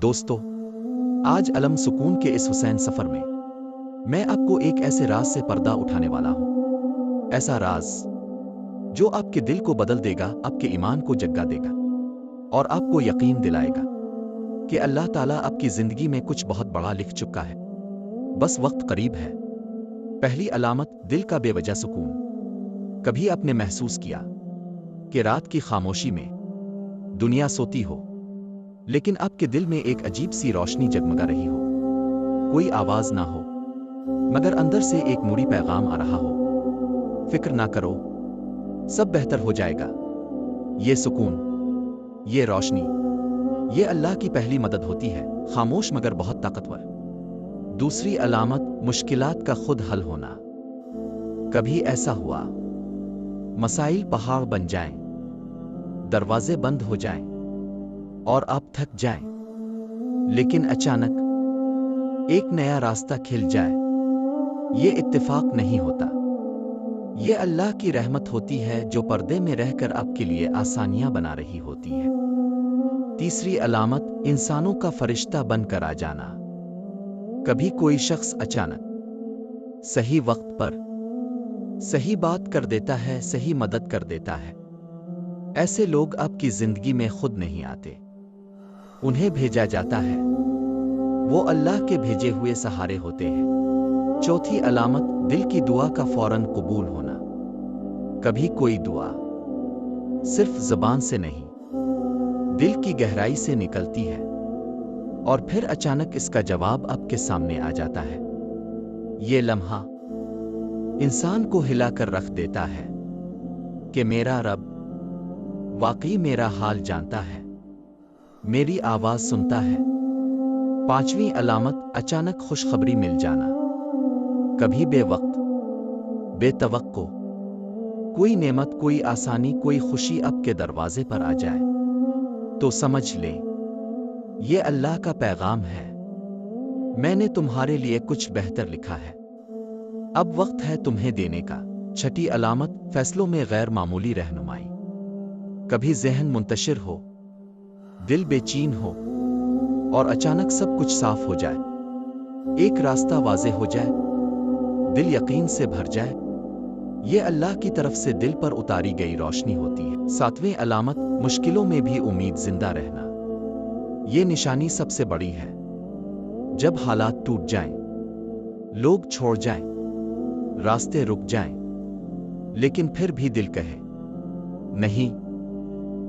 دوستو، آج علم سکون کے اس حسین سفر میں آپ کو ایک ایسے راز سے پردہ اٹھانے والا ہوں، ایسا راز جو آپ کے دل کو بدل دے گا، آپ کے ایمان کو جگا دے گا اور آپ کو یقین دلائے گا کہ اللہ تعالیٰ آپ کی زندگی میں کچھ بہت بڑا لکھ چکا ہے، بس وقت قریب ہے۔ پہلی علامت، دل کا بے وجہ سکون۔ کبھی آپ نے محسوس کیا کہ رات کی خاموشی میں دنیا سوتی ہو، لیکن آپ کے دل میں ایک عجیب سی روشنی جگمگا رہی ہو؟ کوئی آواز نہ ہو، مگر اندر سے ایک نوری پیغام آ رہا ہو، فکر نہ کرو، سب بہتر ہو جائے گا۔ یہ سکون، یہ روشنی، یہ اللہ کی پہلی مدد ہوتی ہے، خاموش مگر بہت طاقتور۔ دوسری علامت، مشکلات کا خود حل ہونا۔ کبھی ایسا ہوا مسائل پہاڑ بن جائیں، دروازے بند ہو جائیں اور آپ تھک جائیں، لیکن اچانک ایک نیا راستہ کھل جائے؟ یہ اتفاق نہیں ہوتا، یہ اللہ کی رحمت ہوتی ہے جو پردے میں رہ کر آپ کے لیے آسانیاں بنا رہی ہوتی ہے۔ تیسری علامت، انسانوں کا فرشتہ بن کر آ جانا۔ کبھی کوئی شخص اچانک صحیح وقت پر صحیح بات کر دیتا ہے، صحیح مدد کر دیتا ہے۔ ایسے لوگ آپ کی زندگی میں خود نہیں آتے، انہیں بھیجا جاتا ہے، وہ اللہ کے بھیجے ہوئے سہارے ہوتے ہیں۔ چوتھی علامت، دل کی دعا کا فوراً قبول ہونا۔ کبھی کوئی دعا صرف زبان سے نہیں، دل کی گہرائی سے نکلتی ہے اور پھر اچانک اس کا جواب آپ کے سامنے آ جاتا ہے۔ یہ لمحہ انسان کو ہلا کر رکھ دیتا ہے کہ میرا رب واقعی میرا حال جانتا ہے، میری آواز سنتا ہے۔ پانچویں علامت، اچانک خوشخبری مل جانا۔ کبھی بے وقت، بے توقع کوئی نعمت، کوئی آسانی، کوئی خوشی آپ کے دروازے پر آ جائے تو سمجھ لیں یہ اللہ کا پیغام ہے، میں نے تمہارے لیے کچھ بہتر لکھا ہے، اب وقت ہے تمہیں دینے کا۔ چھٹی علامت، فیصلوں میں غیر معمولی رہنمائی۔ کبھی ذہن منتشر ہو، دل بے چین ہو اور اچانک سب کچھ صاف ہو جائے، ایک راستہ واضح ہو جائے، دل یقین سے بھر جائے، یہ اللہ کی طرف سے دل پر اتاری گئی روشنی ہوتی ہے۔ ساتویں علامت، مشکلوں میں بھی امید زندہ رہنا۔ یہ نشانی سب سے بڑی ہے، جب حالات ٹوٹ جائیں، لوگ چھوڑ جائیں، راستے رک جائیں، لیکن پھر بھی دل کہے نہیں،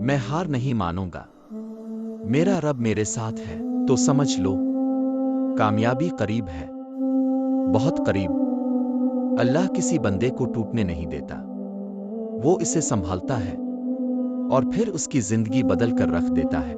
میں ہار نہیں مانوں گا، میرا رب میرے ساتھ ہے، تو سمجھ لو کامیابی قریب ہے، بہت قریب۔ اللہ کسی بندے کو ٹوٹنے نہیں دیتا، وہ اسے سنبھالتا ہے اور پھر اس کی زندگی بدل کر رکھ دیتا ہے۔